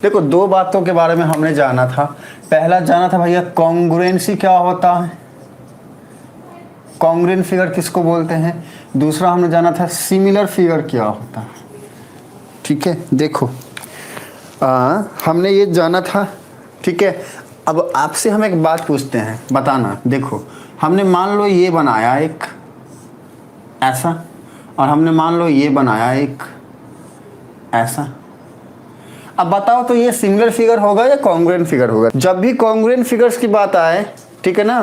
देखो, दो बातों के बारे में हमने जाना था। पहला जाना था भैया कॉन्ग्रुएंसी क्या होता है, कॉन्ग्रुएंट फिगर किसको बोलते हैं। दूसरा हमने जाना था सिमिलर फिगर क्या होता है। ठीक है, देखो हमने ये जाना था। ठीक है, अब आपसे हम एक बात पूछते हैं, बताना। देखो, हमने मान लो ये बनाया एक ऐसा, और हमने मान लो ये बनाया एक ऐसा। अब बताओ तो ये सिमिलर फिगर होगा या कॉन्ग्रुएंट फिगर होगा। जब भी कॉन्ग्रुएंट फिगर्स की बात आए, ठीक है ना,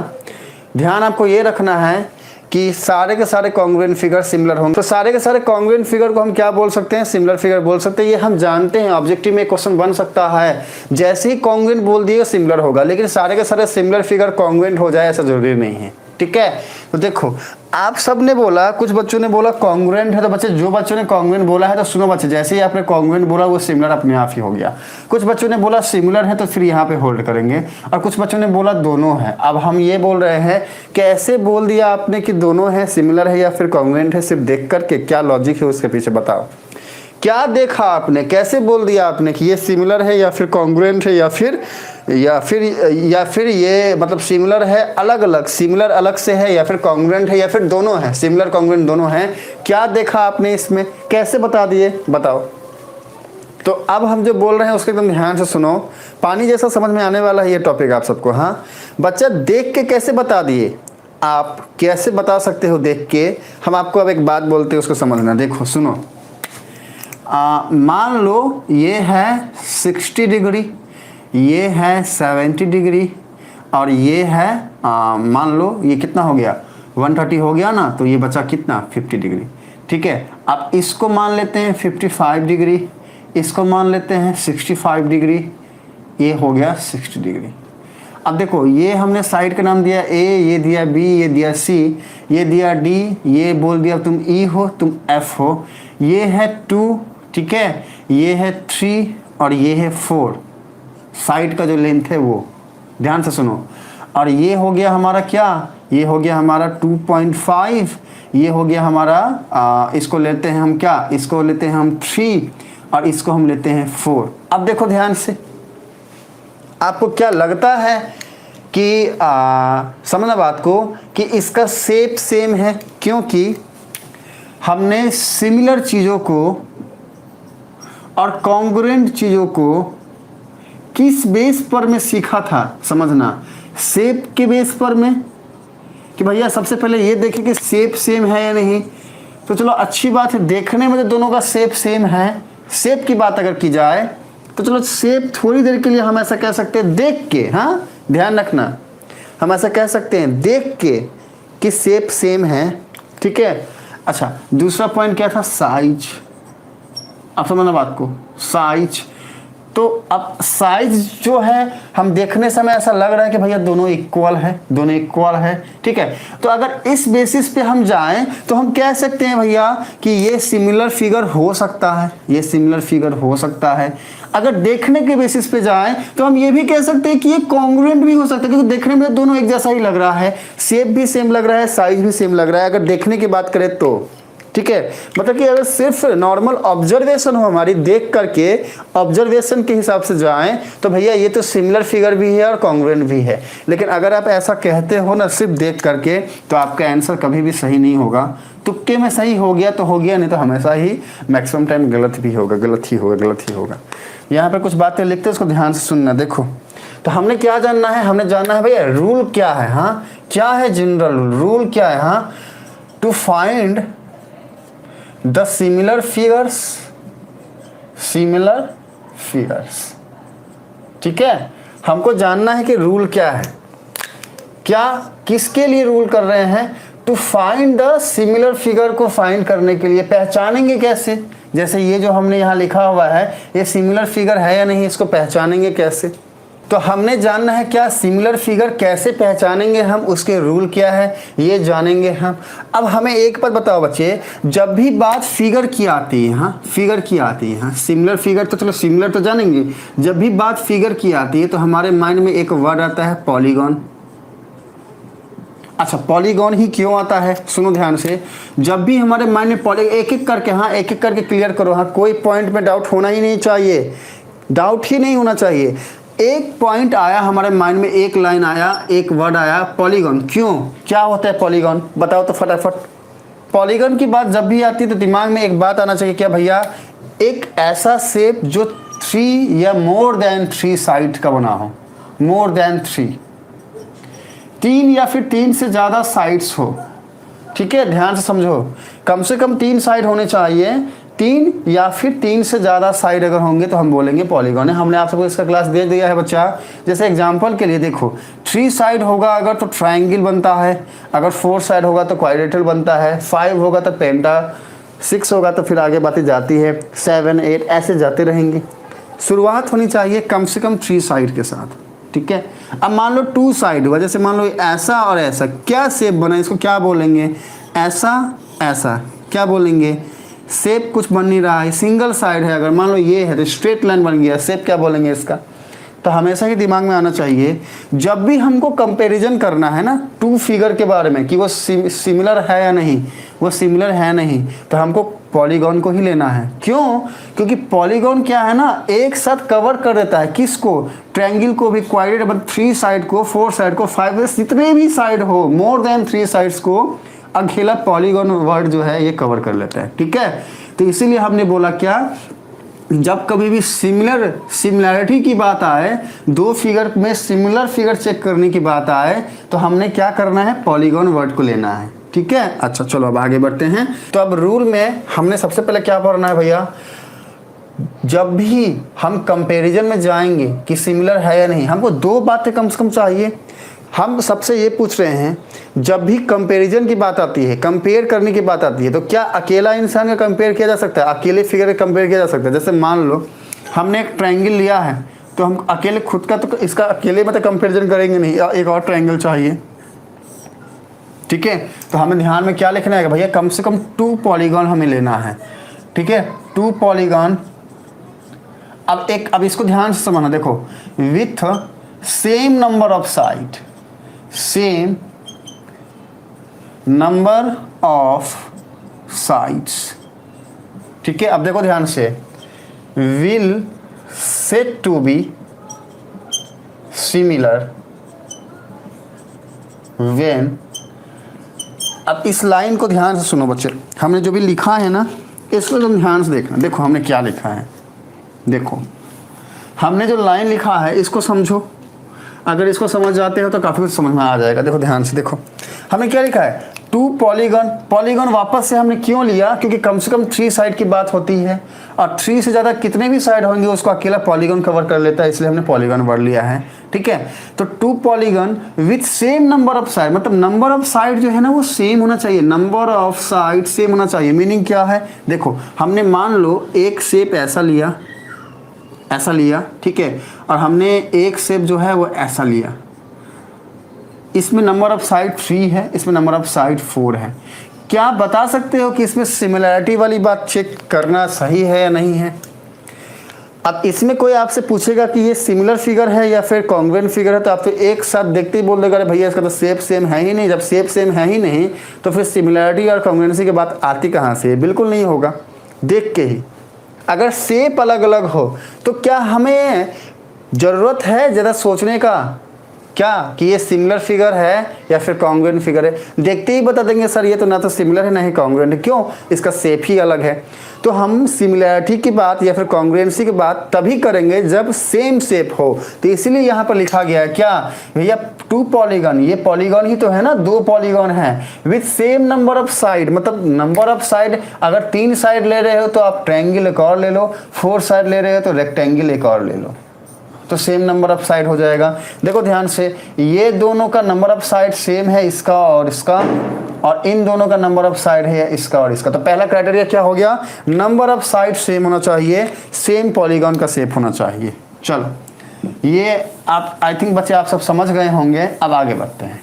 ध्यान आपको ये रखना है कि सारे के सारे कॉन्ग्रुएंट फिगर सिमिलर होंगे। तो सारे के सारे कॉन्ग्रुएंट फिगर को हम क्या बोल सकते हैं, सिमिलर फिगर बोल सकते हैं। ये हम जानते हैं, ऑब्जेक्टिव में क्वेश्चन बन सकता है। जैसे ही कॉन्ग्रुएंट बोल दिए सिमिलर होगा, लेकिन सारे के सारे सिमिलर फिगर कॉन्ग्रुएंट हो जाए ऐसा जरूरी नहीं है। ठीक है, तो देखो आप सब ने बोला, कुछ बच्चों ने बोला कॉन्ग्रुएंट है, तो बच्चे जो बच्चों ने कॉन्ग्रुएंट बोला है तो सुनो बच्चे, जैसे ही आपने कॉन्ग्रुएंट बोला वो सिमिलर अपने आप ही हो गया। कुछ बच्चों ने बोला सिमिलर है तो फिर यहाँ पे होल्ड करेंगे, और कुछ बच्चों ने बोला दोनों है। अब हम ये बोल रहे हैं, कैसे बोल दिया आपने कि दोनों है, सिमिलर है या फिर कॉन्ग्रुएंट है, सिर्फ देख करके क्या लॉजिक है उसके पीछे बताओ। क्या देखा आपने, कैसे बोल दिया आपने कि ये सिमिलर है या फिर कॉन्ग्रुएंट है या फिर ये मतलब सिमिलर है अलग अलग, सिमिलर अलग से है, या फिर कॉन्ग्रुएंट है, या फिर दोनों है, सिमिलर कॉन्ग्रुएंट दोनों हैं। क्या देखा आपने इसमें, कैसे बता दिए, बताओ। तो अब हम जो बोल रहे हैं उसके एकदम ध्यान से सुनो, पानी जैसा समझ में आने वाला है ये टॉपिक आप सबको। हाँ बच्चा, देख के कैसे बता दिए, आप कैसे बता सकते हो देख के। हम आपको अब एक बात बोलते हैं, उसको समझना। देखो सुनो, मान लो ये है 60 डिग्री, ये है 70 डिग्री, और ये है मान लो ये कितना हो गया 130 हो गया ना, तो ये बचा कितना 50 डिग्री। ठीक है, अब इसको मान लेते हैं 55 डिग्री, इसको मान लेते हैं 65 डिग्री, ये हो गया 60 डिग्री। अब देखो, ये हमने साइड का नाम दिया ए, ये दिया बी, ये दिया सी, ये दिया डी, ये बोल दिया तुम ई हो, तुम एफ हो, ये है 2, ठीक है, ये है 3 और ये है 4। साइड का जो लेंथ है वो, ध्यान से सुनो। और ये हो गया हमारा क्या, ये हो गया हमारा 2.5, ये हो गया हमारा इसको लेते हैं हम क्या, इसको लेते हैं हम 3, और इसको हम लेते हैं 4। अब देखो ध्यान से, आपको क्या लगता है कि समझना बात को, कि इसका शेप सेम है, क्योंकि हमने सिमिलर चीज़ों को और कॉन्ग्रुएंट चीज़ों को किस बेस पर में सीखा था, समझना। शेप के बेस पर में, कि भैया सबसे पहले ये देखें कि शेप सेम है या नहीं। तो चलो अच्छी बात है, देखने में तो दोनों का शेप सेम है। शेप की बात अगर की जाए तो चलो शेप थोड़ी देर के लिए हम ऐसा कह सकते हैं देख के, हाँ ध्यान रखना, हम ऐसा कह सकते हैं देख के कि शेप सेम है। ठीक है, अच्छा दूसरा पॉइंट क्या था, साइज। आप समझना बात को, साइज। तो अब साइज जो है, हम देखने समय ऐसा लग रहा है कि भैया दोनों इक्वल है, दोनों इक्वल है। ठीक है, तो अगर इस बेसिस पे हम जाएं तो हम कह सकते हैं भैया कि ये सिमिलर फिगर हो सकता है, ये सिमिलर फिगर हो सकता है। अगर देखने के बेसिस पे जाएं तो हम ये भी कह सकते हैं कि ये कॉन्ग्रुएंट भी हो सकता है, क्योंकि देखने में दोनों एक जैसा ही लग रहा है, शेप भी सेम लग रहा है, साइज भी सेम लग रहा है, अगर देखने की बात करें तो। ठीक है, मतलब कि अगर सिर्फ नॉर्मल ऑब्जर्वेशन हो हमारी, देख करके ऑब्जर्वेशन के हिसाब से जाएं तो भैया ये तो सिमिलर फिगर भी है और कॉन्ग्रुएंट भी है। लेकिन अगर आप ऐसा कहते हो ना सिर्फ देख करके, तो आपका आंसर कभी भी सही नहीं होगा। तुक्के में सही हो गया तो हो गया, नहीं तो हमेशा ही मैक्सिमम टाइम गलत भी होगा, गलत ही होगा, गलत ही होगा। यहाँ पर कुछ बातें लिखते हैं, उसको ध्यान से सुनना। देखो, तो हमने क्या जानना है, हमने जानना है भैया रूल क्या है। हाँ, क्या है जनरल रूल, क्या है। हाँ, to find the similar figures, similar figures. ठीक है, हमको जानना है कि रूल क्या है, क्या किसके लिए रूल कर रहे हैं, to find the similar figure को फाइंड करने के लिए। पहचानेंगे कैसे, जैसे ये जो हमने यहाँ लिखा हुआ है, ये सिमिलर फिगर है या नहीं, इसको पहचानेंगे कैसे। तो हमने जानना है क्या सिमिलर फिगर कैसे पहचानेंगे हम, उसके रूल क्या है ये जानेंगे हम। अब हमें एक बात बताओ बच्चे, जब भी बात फिगर की आती है, हाँ फिगर की आती है, हाँ सिमिलर फिगर तो चलो सिमिलर तो जानेंगे, जब भी बात फिगर की आती है तो हमारे माइंड में एक वर्ड आता है पॉलीगॉन। अच्छा, पॉलीगॉन ही क्यों आता है, सुनो ध्यान से। जब भी हमारे माइंड में एक एक करके, हाँ एक एक करके क्लियर करो, हाँ कोई पॉइंट में डाउट होना ही नहीं चाहिए। डाउट ही नहीं होना चाहिए। एक पॉइंट आया हमारे माइंड में, एक लाइन आया, एक वर्ड आया, पॉलीगॉन। क्यों, क्या होता है पॉलीगॉन, बताओ तो फटाफट। पॉलीगॉन की बात जब भी आती है तो दिमाग में एक बात आना चाहिए, क्या भैया, एक ऐसा शेप जो 3 या मोर देन 3 साइड का बना हो, मोर देन 3 या फिर 3 से ज़्यादा साइड्स हो। ठीक है, ध्यान से समझो, कम से कम 3 साइड होने चाहिए, 3 या फिर 3 से ज़्यादा साइड अगर होंगे तो हम बोलेंगे पॉलीगॉन है। हमने आप सबको इसका क्लास दे दिया है बच्चा। जैसे एग्जांपल के लिए देखो, 3 साइड होगा अगर तो ट्रायंगल बनता है, अगर 4 साइड होगा तो क्वाड्रिलेटरल बनता है, 5 होगा तो पेंटा, 6 होगा तो फिर आगे बातें जाती है, 7 8 ऐसे जाते रहेंगे। शुरुआत होनी चाहिए कम से कम 3 साइड के साथ। ठीक है, अब मान लो 2 साइड हुआ, जैसे मान लो ऐसा और ऐसा, क्या शेप बना, इसको क्या बोलेंगे, ऐसा ऐसा, क्या बोलेंगे, शेप कुछ बन नहीं रहा है। सिंगल साइड है, अगर मान लो ये है तो स्ट्रेट लाइन बन गया, शेप क्या बोलेंगे इसका। तो हमेशा ही दिमाग में आना चाहिए जब भी हमको कंपैरिजन करना है ना 2 फिगर के बारे में कि वो सिमिलर है या नहीं, वो सिमिलर है नहीं, तो हमको पॉलीगॉन को ही लेना है। क्यों, क्योंकि पॉलीगॉन क्या है ना, एक साथ कवर कर देता है किसको, ट्रायंगल को भी, क्वाड्रिलेटरल 3 साइड को, 4 साइड को, 5, जितने भी साइड हो, मोर देन 3 साइड्स को अकेला पॉलीगॉन वर्ड जो है ये कवर कर लेता है। ठीक है, तो इसीलिए हमने बोला क्या, जब कभी भी सिमिलैरिटी की बात आए, 2 फिगर में सिमिलर फिगर चेक करने की बात आए, तो हमने क्या करना है, पॉलीगॉन वर्ड को लेना है। ठीक है, अच्छा चलो अब आगे बढ़ते हैं। तो अब रूल में हमने सबसे पहले क्या पढ़ना है भैया, जब भी हम कंपैरिजन में जाएंगे कि सिमिलर है या नहीं, हमको 2 बातें कम से कम चाहिए। हम सबसे ये पूछ रहे हैं, जब भी कंपैरिजन की बात आती है, कंपेयर करने की बात आती है, तो क्या अकेला इंसान का कंपेयर किया जा सकता है, अकेले फिगर का कंपेयर किया जा सकता है। जैसे मान लो हमने एक ट्रायंगल लिया है, तो हम अकेले खुद का तो इसका अकेले मतलब कंपैरिजन करेंगे नहीं, एक और ट्रायंगल चाहिए। ठीक है, तो हमें ध्यान में क्या लिखना है भैया, कम से कम 2 पॉलीगॉन हमें लेना है। ठीक है, 2 पॉलीगॉन। अब इसको ध्यान से समझना, देखो, with same number of side, same number of sides. ठीक है, अब देखो ध्यान से, will set to be similar when. अब इस लाइन को ध्यान से सुनो बच्चे, हमने जो भी लिखा है ना, इसको तुम ध्यान से देखना। देखो हमने क्या लिखा है, देखो हमने जो लाइन लिखा है इसको समझो, अगर इसको समझ जाते हो तो काफ़ी कुछ समझ में आ जाएगा। देखो ध्यान से, देखो हमने क्या लिखा है, 2 पॉलीगॉन। पॉलीगॉन वापस से हमने क्यों लिया, क्योंकि कम से कम 3 साइड की बात होती है, और 3 से ज़्यादा कितने भी साइड होंगे उसको अकेला पॉलीगॉन कवर कर लेता है, इसलिए हमने पॉलीगॉन वर्ड लिया है। ठीक है, तो 2 polygon with same number of side, मतलब नंबर ऑफ साइड जो है ना वो सेम होना चाहिए, नंबर ऑफ साइड सेम होना चाहिए। मीनिंग क्या है, देखो हमने मान लो एक शेप ऐसा लिया, ऐसा लिया, ठीक है, और हमने एक शेप जो है वो ऐसा लिया, इसमें नंबर ऑफ साइड 3 है, इसमें नंबर ऑफ साइड 4 है। क्या बता सकते हो कि इसमें सिमिलैरिटी वाली बात चेक करना सही है या नहीं है। अब इसमें कोई आपसे पूछेगा कि ये सिमिलर फिगर है या फिर कॉन्ग्रुएंट फिगर है, तो आप तो एक साथ देखते ही बोल देगा, अरे भैया इसका तो शेप सेम है ही नहीं। जब शेप सेम है ही नहीं तो फिर सिमिलैरिटी और कॉन्ग्रुएंसी की बात आती कहाँ से, बिल्कुल नहीं होगा, देख के ही। अगर शेप अलग अलग हो तो क्या हमें ज़रूरत है ज़्यादा सोचने का क्या कि ये सिमिलर फिगर है या फिर कॉन्ग्रुएंट फिगर है, देखते ही बता देंगे सर ये तो ना तो सिमिलर है ना ही कॉन्ग्रुएंट है। क्यों, इसका शेप ही अलग है। तो हम सिमिलैरिटी की बात या फिर कॉन्ग्रुएंसी की बात तभी करेंगे जब सेम शेप हो। तो इसीलिए यहाँ पर लिखा गया है क्या भैया, 2 पॉलीगॉन, ये पॉलीगॉन ही तो है ना, 2 पॉलीगॉन है with same number of side, मतलब नंबर ऑफ साइड, अगर 3 साइड ले रहे हो तो आप ट्रायंगल एक और ले लो, 4 साइड ले रहे हो तो रेक्टेंगल एक और ले लो, तो सेम नंबर ऑफ साइड हो जाएगा। देखो ध्यान से, ये दोनों का नंबर ऑफ साइड सेम है, इसका और इसका, और इन दोनों का नंबर ऑफ साइड है इसका और इसका। तो पहला क्राइटेरिया क्या हो गया, नंबर ऑफ साइड सेम होना चाहिए, सेम पॉलीगॉन का शेप होना चाहिए। चलो ये आप आई थिंक बच्चे आप सब समझ गए होंगे। अब आगे बढ़ते हैं।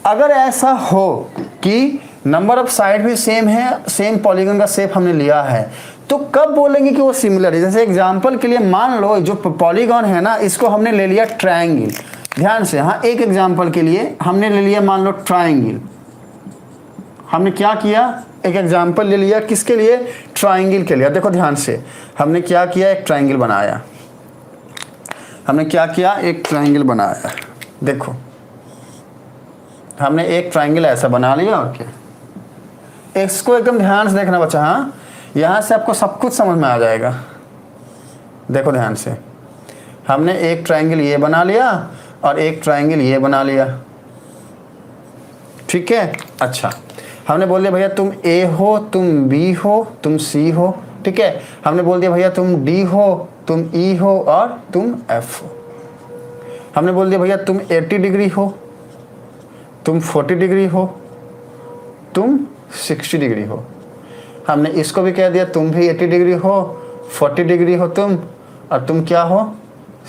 अगर ऐसा हो कि नंबर ऑफ साइड भी सेम है, सेम पॉलीगॉन का शेप हमने लिया है, तो कब बोलेंगे कि वो सिमिलर है। जैसे एग्जांपल के लिए मान लो जो पॉलीगॉन है ना, इसको हमने ले लिया ट्रायंगल। ध्यान से, हाँ एक एग्जांपल के लिए हमने ले लिया मान लो ट्रायंगल, हमने क्या किया, एक एग्जाम्पल ले लिया, किसके लिए, ट्राइंगल के लिए। देखो ध्यान से, हमने क्या किया, एक ट्राइंगल बनाया, हमने क्या किया, एक ट्राइंगल बनाया। देखो हमने एक ट्राइंगल ऐसा बना लिया, और क्या, इसको एकदम ध्यान से देखना बच्चा, हाँ, यहाँ से आपको सब कुछ समझ में आ जाएगा। देखो ध्यान से, हमने एक ट्राइंगल ये बना लिया और एक ट्राइंगल ये बना लिया, ठीक है। अच्छा, हमने बोल दिया भैया तुम ए हो, तुम बी हो, तुम सी हो, ठीक है। हमने बोल दिया भैया तुम डी हो, तुम ई हो और तुम एफ हो। हमने बोल दिया भैया तुम 80 डिग्री हो, तुम 40 डिग्री हो, तुम 60 डिग्री हो। हमने इसको भी कह दिया तुम भी 80 डिग्री हो, 40 डिग्री हो तुम, और तुम क्या हो,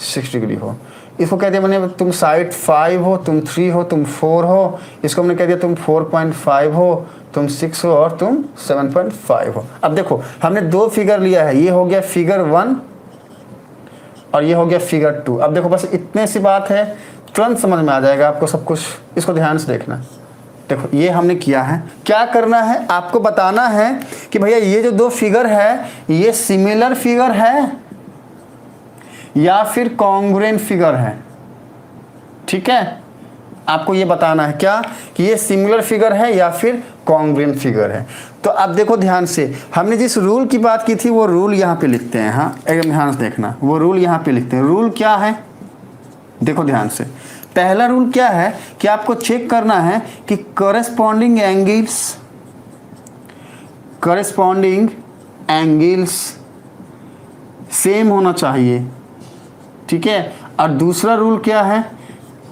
60 डिग्री हो। इसको कह दिया मैंने तुम साइड 5 हो, तुम 3 हो, तुम 4 हो। इसको हमने कह दिया तुम 4.5 हो, तुम 6 हो और तुम 7.5 हो। अब देखो हमने दो फिगर लिया है, ये हो गया फिगर 1 और ये हो गया फिगर 2। अब देखो बस इतने सी बात है, तुरंत समझ में आ जाएगा आपको सब कुछ। इसको ध्यान से देखना। देखो ये हमने किया है, क्या करना है, आपको बताना है कि भैया ये जो दो फिगर है ये सिमिलर फिगर है या फिर कॉन्ग्रुएंट फिगर है, ठीक है। आपको ये बताना है क्या, कि ये सिमिलर फिगर है या फिर कॉन्ग्रुएंट फिगर है। तो अब देखो ध्यान से, हमने जिस रूल की बात की थी वो रूल यहाँ पे लिखते हैं, हाँ एकदम ध्यान से देखना, वो रूल यहाँ पे लिखते हैं। रूल क्या है, देखो ध्यान से, पहला रूल क्या है कि आपको चेक करना है कि करेस्पॉन्डिंग एंगल्स सेम होना चाहिए, ठीक है। और दूसरा रूल क्या है,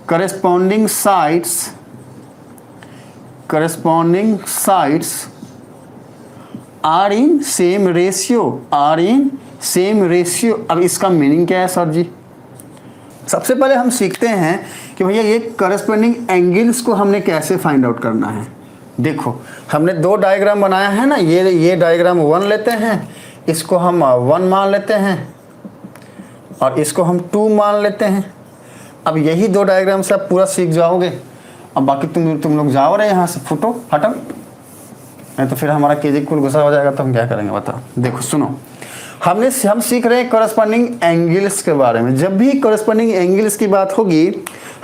corresponding sides are in same ratio. अब इसका मीनिंग क्या है सर जी, सबसे पहले हम सीखते हैं कि भैया ये करेस्पॉन्डिंग एंगल्स को हमने कैसे फाइंड आउट करना है। देखो हमने दो डायग्राम बनाया है ना, ये डायग्राम 1 लेते हैं, इसको हम 1 मान लेते हैं और इसको हम 2 मान लेते हैं। अब यही दो डायग्राम से आप पूरा सीख जाओगे। अब बाकी तुम लोग जाओ रहे यहाँ से, फुटो हटो, नहीं तो फिर हमारा केजी कुल गुस्सा हो जाएगा तो हम क्या करेंगे बताओ। देखो सुनो, हम सीख रहे हैं कॉरेस्पॉन्डिंग एंगल्स के बारे में। जब भी कॉरेस्पॉन्डिंग एंगल्स की बात होगी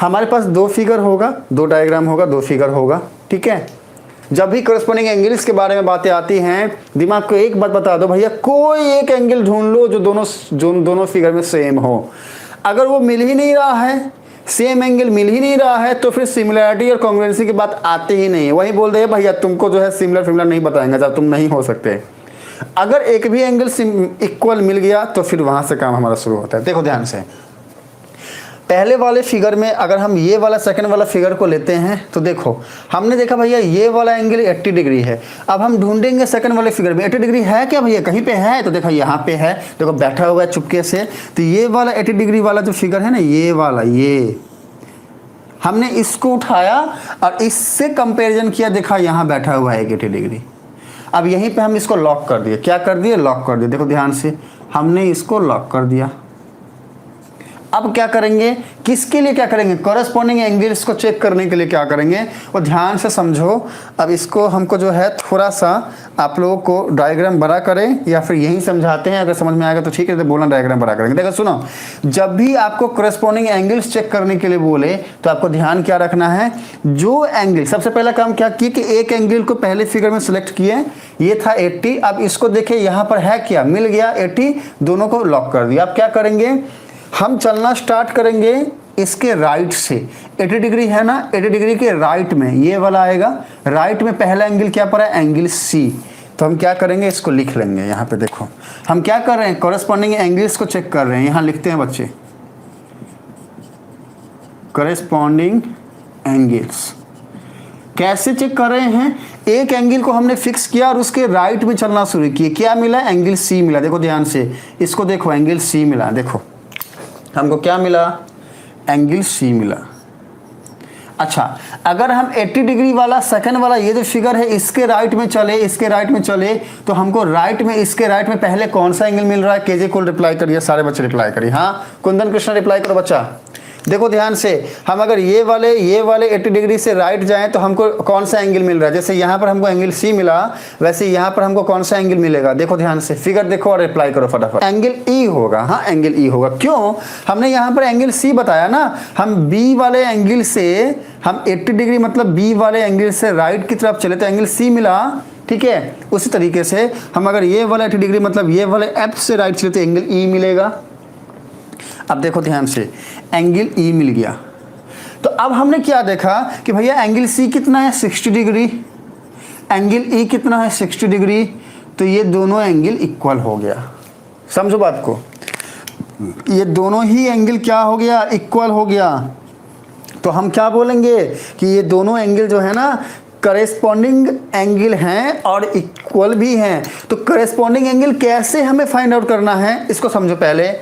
हमारे पास दो फिगर होगा, दो डायग्राम होगा, दो फिगर होगा, ठीक है। जब भी कॉरेस्पॉन्डिंग एंगल्स के बारे में बातें आती हैं, दिमाग को एक बात बता दो भैया, कोई एक एंगल ढूंढ लो जो दोनों फिगर में सेम हो। अगर वो मिल ही नहीं रहा है, सेम एंगल मिल ही नहीं रहा है, तो फिर सिमिलरिटी और कॉन्ग्रुएंसी की बात आती ही नहीं है। वही बोल रहे हैं भैया तुमको जो है सिमिलर नहीं बताएंगे जब तुम नहीं हो सकते। अगर एक भी एंगल इक्वल मिल गया तो फिर वहां से काम हमारा शुरू होता है। देखो ध्यान से, पहले वाले फिगर में अगर हम ये वाला सेकंड वाला फिगर को लेते हैं तो देखो हमने देखा भैया ये वाला एंगल 80 डिग्री है। अब हम ढूंढेंगे सेकंड वाले फिगर में 80 डिग्री है क्या भैया, कहीं पे है, तो देखो यहाँ पे है, देखो बैठा हुआ है चुपके से। तो ये वाला 80 डिग्री वाला जो फिगर है ना, ये वाला, ये हमने इसको उठाया और इससे कंपेरिजन किया, देखा यहाँ बैठा हुआ है 80 डिग्री। अब यहीं पे हम इसको लॉक कर दिए, क्या कर दिए, लॉक कर दिए। देखो ध्यान से, हमने इसको लॉक कर दिया। अब क्या करेंगे, किसके लिए क्या करेंगे, कॉरेस्पॉन्डिंग एंगल्स को चेक करने के लिए क्या करेंगे, वो ध्यान से समझो। अब इसको हमको जो है थोड़ा सा आप लोगों को डायग्राम बड़ा करें या फिर यही समझाते हैं, अगर समझ में आएगा तो ठीक है, तो बोलना डायग्राम बड़ा करेंगे। देखो सुनो, जब भी आपको कॉरेस्पॉन्डिंग एंगल्स चेक करने के लिए बोले तो आपको ध्यान क्या रखना है, जो एंगल, सबसे पहला काम क्या किए कि एक एंगल को पहले फिगर में सिलेक्ट किए, ये था 80। अब इसको देखिए यहाँ पर है क्या, मिल गया 80, दोनों को लॉक कर दिया। अब क्या करेंगे, हम चलना स्टार्ट करेंगे इसके राइट से। 80 डिग्री है ना, 80 डिग्री के राइट में ये वाला आएगा। राइट में पहला एंगल क्या पड़ा है, एंगल सी। तो हम क्या करेंगे, इसको लिख लेंगे। यहाँ पे देखो हम क्या कर रहे हैं, कॉरेस्पॉन्डिंग एंगल्स को चेक कर रहे हैं। यहाँ लिखते हैं बच्चे, कॉरेस्पॉन्डिंग एंगल्स कैसे चेक कर रहे हैं, एक एंगल को हमने फिक्स किया और उसके राइट में चलना शुरू किया, क्या मिला, एंगल सी मिला। देखो ध्यान से, इसको देखो, एंगल सी मिला। देखो हमको क्या मिला, एंगल सी मिला। अच्छा, अगर हम 80 डिग्री वाला सेकंड वाला ये जो फिगर है इसके राइट में चले, तो हमको राइट में, इसके राइट में पहले कौन सा एंगल मिल रहा है, केजे को रिप्लाई करिए, सारे बच्चे रिप्लाई करिए। हाँ कुंदन कृष्ण रिप्लाई करो बच्चा, देखो ध्यान से, हम अगर ये वाले 80 डिग्री से राइट जाएं तो हमको कौन सा एंगल मिल रहा है? जैसे यहाँ पर हमको एंगल सी मिला, वैसे यहाँ पर हमको कौन सा एंगल मिलेगा? देखो ध्यान से, फिगर देखो और अप्लाई करो फटाफट। एंगल ई होगा। हाँ, एंगल ई होगा। क्यों? हमने यहाँ पर एंगल सी बताया ना, हम बी वाले एंगल से, हम 80 डिग्री मतलब बी वाले एंगल से राइट की तरफ चले तो एंगल सी मिला, ठीक है। उसी तरीके से हम अगर ये वाला 80 डिग्री मतलब ये वाले एफ से राइट चले तो एंगल ई मिलेगा। अब देखो ध्यान से, एंगल ई मिल गया। तो अब हमने क्या देखा कि भैया एंगल सी कितना है? 60 डिग्री। एंगल ई कितना है? 60 डिग्री। तो ये दोनों एंगल इक्वल हो गया। समझो बात को, ये दोनों ही एंगल क्या हो गया? इक्वल हो गया। तो हम क्या बोलेंगे कि ये दोनों एंगल जो है ना करेस्पॉन्डिंग एंगल हैं और इक्वल भी हैं। तो करेस्पॉन्डिंग एंगल कैसे हमें फाइंड आउट करना है, इसको समझो। पहले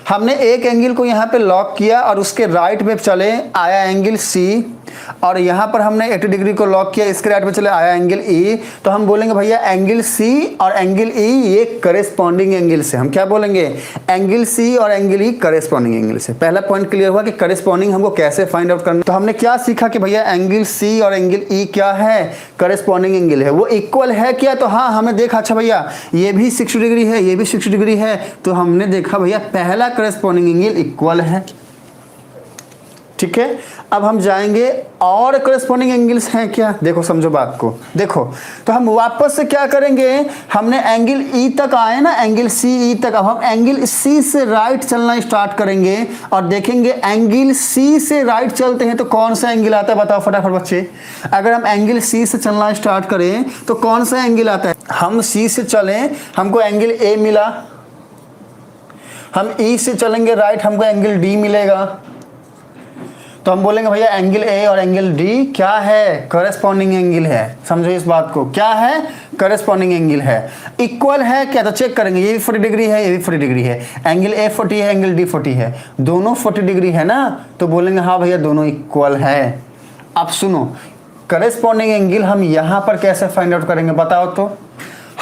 हमने एक एंगल को यहाँ पे लॉक किया और उसके राइट में चले, आया एंगल सी, और यहाँ पर हमने 80 डिग्री को लॉक किया, इसके राइट में चले, आया एंगल ई। तो हम बोलेंगे भैया एंगल सी और एंगल ई ये करेस्पॉन्डिंग एंगल से, हम क्या बोलेंगे? एंगल सी और एंगल ई करेस्पॉन्डिंग एंगल से। पहला पॉइंट क्लियर हुआ कि करेस्पॉन्डिंग हमको कैसे फाइंड आउट करना। तो हमने क्या सीखा कि भैया एंगल सी और एंगल ई क्या है? करेस्पॉन्डिंग एंगल है। वो इक्वल है क्या? तो हाँ, हमें देखा, अच्छा भैया ये भी 60 डिग्री है, ये भी 60 डिग्री है। तो हमने देखा भैया पहला करेस्पॉन्डिंग एंगल इक्वल है, ठीक है। अब हम जाएंगे और करेस्पॉन्डिंग एंगल्स हैं क्या? देखो समझो बात को, देखो। तो हम वापस से क्या करेंगे, हमने एंगल ई तक आए ना, एंगल सी ई तक। अब हम एंगल सी से राइट चलना स्टार्ट करेंगे और देखेंगे एंगल सी से राइट चलते हैं तो कौन सा एंगल आता है? बताओ फटाफट बच्चे। अगर हम एंगल सी से चलना स्टार्ट करें तो कौन सा एंगल आता है? हम सी से चलें, हमको एंगल ए मिला। हम ई से चलेंगे राइट, हमको एंगल डी मिलेगा। तो हम बोलेंगे भैया एंगल ए और एंगल डी क्या है? करेस्पॉन्डिंग एंगल है। समझो इस बात को, क्या है? करेस्पॉन्डिंग एंगल है। इक्वल है क्या? तो चेक करेंगे, ये भी 40 डिग्री है, ये भी 40 डिग्री है। एंगल ए 40 है, एंगल डी 40 है, दोनों 40 डिग्री है ना। तो बोलेंगे हाँ भैया दोनों इक्वल है। अब सुनो, करेस्पॉन्डिंग एंगल हम यहाँ पर कैसे फाइंड आउट करेंगे बताओ तो।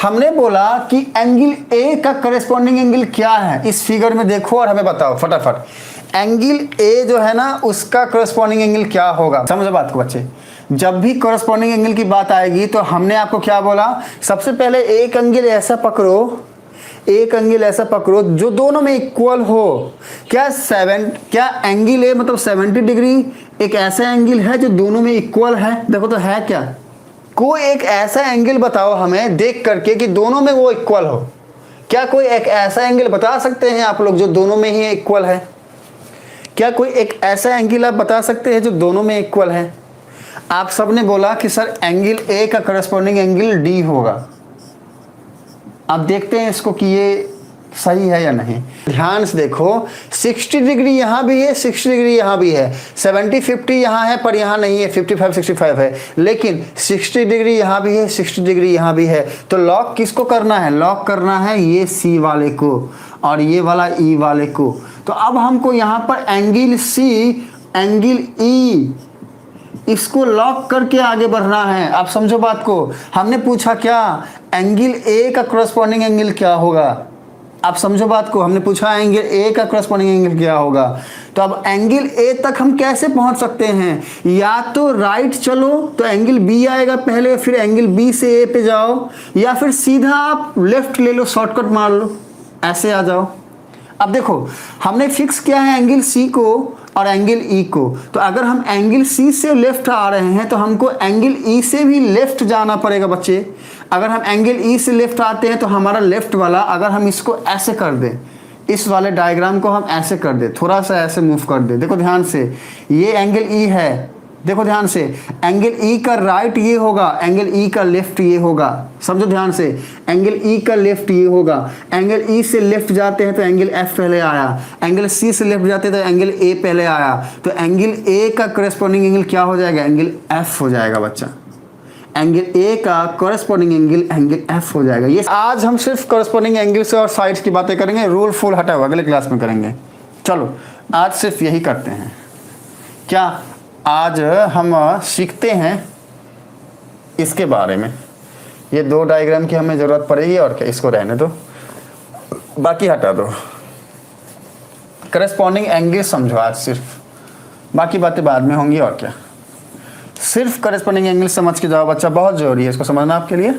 हमने बोला कि एंगल ए का करेस्पॉन्डिंग एंगल क्या है, इस फिगर में देखो और हमें बताओ फटाफट। एंगल ए जो है ना उसका करेस्पॉन्डिंग एंगल क्या होगा? समझो बात को बच्चे, जब भी करेस्पॉन्डिंग एंगल की बात आएगी तो हमने आपको क्या बोला? सबसे पहले एक एंगल ऐसा पकड़ो, एक एंगल ऐसा पकड़ो जो दोनों में इक्वल हो। क्या एंगल ए मतलब 70 डिग्री एक ऐसा एंगल है जो दोनों में इक्वल है? देखो तो है क्या? कोई एक ऐसा एंगल बताओ हमें देख करके कि दोनों में वो इक्वल हो। क्या कोई एक ऐसा एंगल बता सकते हैं आप लोग जो दोनों में ही इक्वल है? क्या कोई एक ऐसा एंगल आप बता सकते हैं जो दोनों में इक्वल है? आप सबने बोला कि सर एंगल ए का करस्पॉन्डिंग एंगल डी होगा। आप देखते हैं इसको कि ये सही है या नहीं। ध्यान से देखो, 60 डिग्री यहाँ भी है, 60 डिग्री यहाँ भी है, 70 50 यहाँ है पर यहाँ नहीं है, 55 65 है, लेकिन 60 डिग्री यहाँ भी है, 60 डिग्री यहाँ भी है। तो लॉक किसको करना है? लॉक करना है ये सी वाले को और ये वाला ई वाले को। तो अब हमको यहाँ पर एंगल सी एंगल ई इसको लॉक करके आगे बढ़ना है। आप समझो बात को, हमने पूछा क्या? एंगल ए का करस्पॉन्डिंग एंगल क्या होगा? आप समझो बात को, हमने पूछा एंगल ए का करस्पॉन्डिंग एंगल क्या होगा। तो अब एंगल ए तक हम कैसे पहुंच सकते हैं? या तो राइट चलो तो एंगल बी आएगा पहले, फिर एंगल बी से ए पे जाओ, या फिर सीधा आप लेफ्ट ले लो, शॉर्टकट मार लो, ऐसे आ जाओ। अब देखो हमने फिक्स किया है एंगल सी को और एंगल ई को। तो अगर हम एंगल सी से लेफ्ट आ रहे हैं तो हमको एंगल ई से भी लेफ्ट जाना पड़ेगा बच्चे। अगर हम एंगल ई से लेफ्ट आते हैं तो हमारा लेफ्ट वाला, अगर हम इसको ऐसे कर दें, इस वाले डायग्राम को हम ऐसे कर दें, थोड़ा सा ऐसे मूव कर दें, देखो ध्यान से, ये एंगल ई है, देखो ध्यान से, एंगल ई का राइट ये होगा, एंगल ई का लेफ्ट ये होगा। समझो ध्यान से, एंगल ई का लेफ्ट ये होगा। एंगल ई से लेफ्ट जाते हैं तो एंगल एफ पहले आया, एंगल सी से लेफ्ट जाते हैं तो एंगल ए पहले आया। तो एंगल ए का करस्पॉन्डिंग एंगल क्या हो जाएगा? एंगल एफ हो जाएगा बच्चा। एंगल ए का करस्पॉन्डिंग एंगल एफ हो जाएगा। ये आज हम सिर्फ करस्पॉन्डिंग एंगल से और साइड्स की बातें करेंगे, रूल फुल हटाओ अगले क्लास में करेंगे। चलो आज सिर्फ यही करते हैं। क्या आज हम सीखते हैं इसके बारे में? ये दो डायग्राम की हमें ज़रूरत पड़ेगी और क्या, इसको रहने दो, बाकी हटा दो। करस्पॉन्डिंग एंगल समझो आज सिर्फ, बाकी बातें बाद में होंगी और क्या। सिर्फ करेस्पॉन्डिंग एंगल समझ के जाओ बच्चा, बहुत जरूरी है इसको समझना आपके लिए।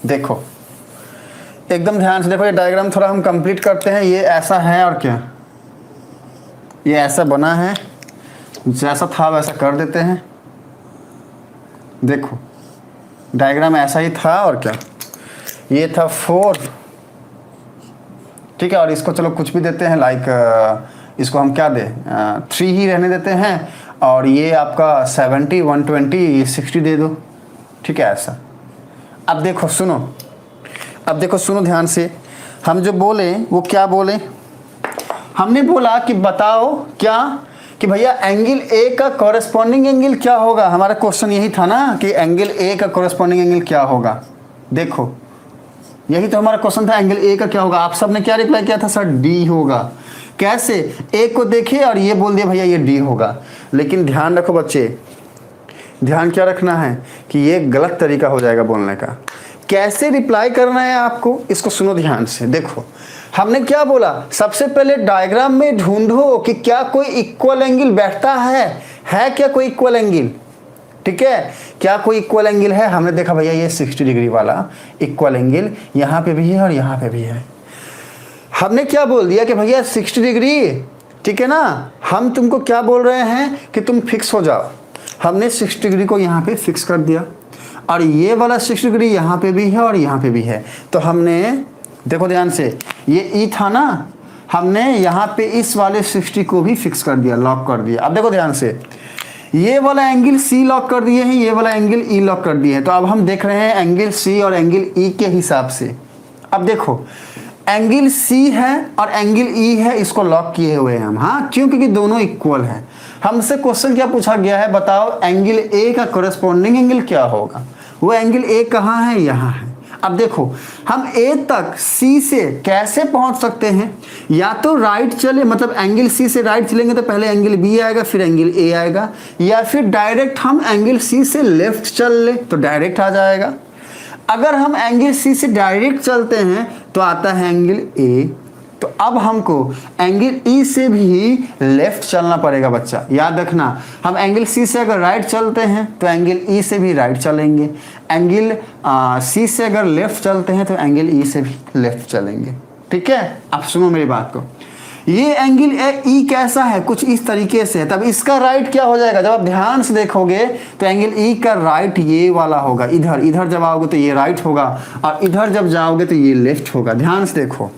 देखो एकदम ध्यान से देखो, ये डायग्राम थोड़ा हम कंप्लीट करते हैं। ये ऐसा है और क्या, ये ऐसा बना है, जैसा था वैसा कर देते हैं। देखो डायग्राम ऐसा ही था और क्या, ये था 4, ठीक है। और इसको चलो कुछ भी देते हैं, लाइक इसको हम क्या दें, 3 ही रहने देते हैं। और ये आपका 70, 120, 60 दे दो, ठीक है ऐसा। अब देखो सुनो, अब देखो सुनो ध्यान से, हम जो बोले वो क्या बोले, हमने बोला कि बताओ क्या, कि भैया एंगल ए का कॉरेस्पॉन्डिंग एंगल क्या होगा। हमारा क्वेश्चन यही था ना कि एंगल ए का कॉरेस्पॉन्डिंग एंगल क्या होगा। देखो यही तो हमारा क्वेश्चन था, एंगल ए का क्या होगा। आप सबने क्या रिप्लाई किया था, सर डी होगा। कैसे, ए को देखे और ये बोल दिया भैया ये डी होगा। लेकिन ध्यान रखो बच्चे, ध्यान क्या रखना है कि ये गलत तरीका हो जाएगा बोलने का। कैसे रिप्लाई करना है आपको, इसको सुनो ध्यान से। देखो हमने क्या बोला, सबसे पहले डायग्राम में ढूंढो कि क्या कोई इक्वल एंगल बैठता है क्या कोई इक्वल एंगल, ठीक है। क्या कोई इक्वल एंगल है, हमने देखा भैया ये 60 डिग्री वाला इक्वल एंगल यहाँ पे भी है और यहाँ पे भी है। हमने क्या बोल दिया कि भैया 60 डिग्री, ठीक है ना। हम तुमको क्या बोल रहे हैं कि तुम फिक्स हो जाओ। हमने 60 डिग्री को यहाँ पे फिक्स कर दिया और ये वाला 60 डिग्री यहाँ पे भी है और यहाँ पे भी है। तो हमने देखो ध्यान से, ये ई था ना, हमने यहाँ पे इस वाले 60 को भी फिक्स कर दिया, लॉक कर दिया। अब देखो ध्यान से, ये वाला एंगल सी लॉक कर दिए हैं, ये वाला एंगल ई लॉक कर दिए हैं। तो अब हम देख रहे हैं एंगल सी और एंगल ई के हिसाब से। अब देखो एंगल सी है और एंगल ई है, इसको लॉक किए हुए हैं हम, हाँ क्यों, क्योंकि दोनों इक्वल हैं। हमसे क्वेश्चन क्या पूछा गया है, बताओ एंगल ए का कॉरेस्पॉन्डिंग एंगल क्या होगा। वो एंगल ए कहाँ है, यहाँ है। अब देखो हम ए तक सी से कैसे पहुंच सकते हैं, या तो राइट चले, मतलब एंगल सी से राइट चलेंगे तो पहले एंगल बी आएगा फिर एंगल ए आएगा, या फिर डायरेक्ट हम एंगल सी से लेफ्ट चल ले तो डायरेक्ट आ जाएगा। अगर हम एंगल सी से डायरेक्ट चलते हैं तो आता है एंगल ए। तो अब हमको एंगल ई से भी लेफ्ट चलना पड़ेगा बच्चा, याद रखना। हम एंगल सी से अगर राइट चलते हैं तो एंगल ई से भी राइट चलेंगे, एंगल सी से अगर लेफ्ट चलते हैं तो एंगल ई से भी लेफ्ट चलेंगे, ठीक है। अब सुनो मेरी बात को, ये एंगल ई कैसा है, कुछ इस तरीके से है। तब इसका राइट क्या हो जाएगा, जब आप ध्यान से देखोगे तो एंगल ई का राइट ये वाला होगा, इधर इधर जब आओगे तो ये राइट होगा और इधर जब जाओगे तो ये लेफ्ट होगा। ध्यान से देखो,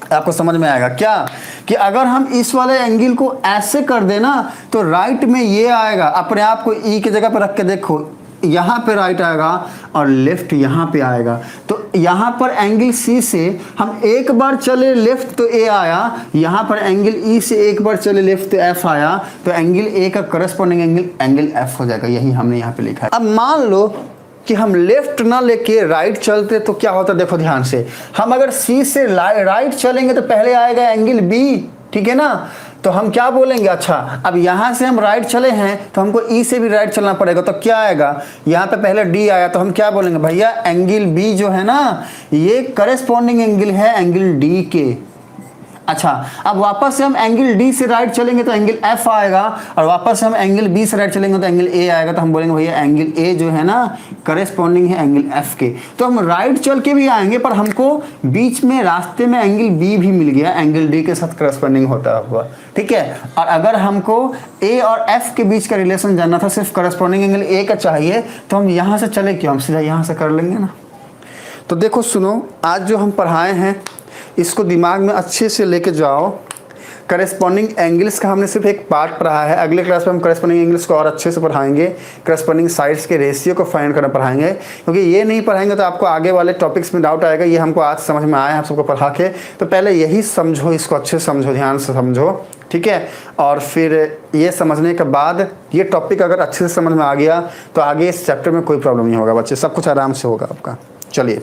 आपको समझ में आएगा क्या, कि अगर हम इस वाले एंगल को ऐसे कर देना तो राइट में ये आएगा। अपने आप को ई की जगह पर रख के देखो, यहाँ पे राइट आएगा और लेफ्ट यहाँ पे आएगा। तो यहाँ पर एंगल सी से हम एक बार चले लेफ्ट तो ए आया, यहाँ पर एंगल ई से एक बार चले लेफ्ट तो एफ आया। तो एंगल ए का करस्पॉन्डिंग एंगल एफ हो जाएगा, यही हमने यहाँ पे लिखा है। अब मान लो कि हम लेफ्ट ना लेके राइट चलते तो क्या होता, देखो ध्यान से। हम अगर सी से राइट चलेंगे तो पहले आएगा एंगल बी, ठीक है ना। तो हम क्या बोलेंगे, अच्छा अब यहाँ से हम राइट चले हैं तो हमको ई से भी राइट चलना पड़ेगा। तो क्या आएगा, यहाँ पे पहले डी आया तो हम क्या बोलेंगे, भैया एंगल बी जो है ना ये करस्पॉन्डिंग एंगल है एंगल डी के। अच्छा अब वापस से हम एंगल डी से राइट चलेंगे तो एंगल एफ आएगा, और वापस से हम एंगल बी से राइट चलेंगे तो एंगल ए आएगा। तो हम बोलेंगे भैया एंगल ए जो है ना करेस्पॉन्डिंग है एंगल एफ के। तो हम राइट चल के भी आएंगे पर हमको बीच में रास्ते में एंगल बी भी मिल गया, एंगल डी के साथ करस्पॉन्डिंग होता हुआ, ठीक है। और अगर हमको ए और एफ के बीच का रिलेशन जानना था, सिर्फ करस्पॉन्डिंग एंगल ए का चाहिए, तो हम यहाँ से चले क्यों, हम सीधा यहाँ से कर लेंगे ना। तो देखो सुनो, आज जो हम पढ़ाए हैं इसको दिमाग में अच्छे से लेके जाओ। करस्पॉन्डिंग एंगल्स का हमने सिर्फ एक पार्ट पढ़ा है, अगले क्लास में हम करस्पॉन्डिंग एंगल्स को और अच्छे से पढ़ाएंगे, करस्पॉन्डिंग साइड्स के रेशियो को फाइंड करना पढ़ाएंगे। क्योंकि ये नहीं पढ़ाएंगे तो आपको आगे वाले टॉपिक्स में डाउट आएगा। ये हमको आज समझ में आया आप सबको पढ़ा के, तो पहले यही समझो, इसको अच्छे से समझो, ध्यान से समझो, ठीक है। और फिर ये समझने के बाद ये टॉपिक अगर अच्छे से समझ में आ गया तो आगे इस चैप्टर में कोई प्रॉब्लम नहीं होगा बच्चे, सब कुछ आराम से होगा आपका। चलिए।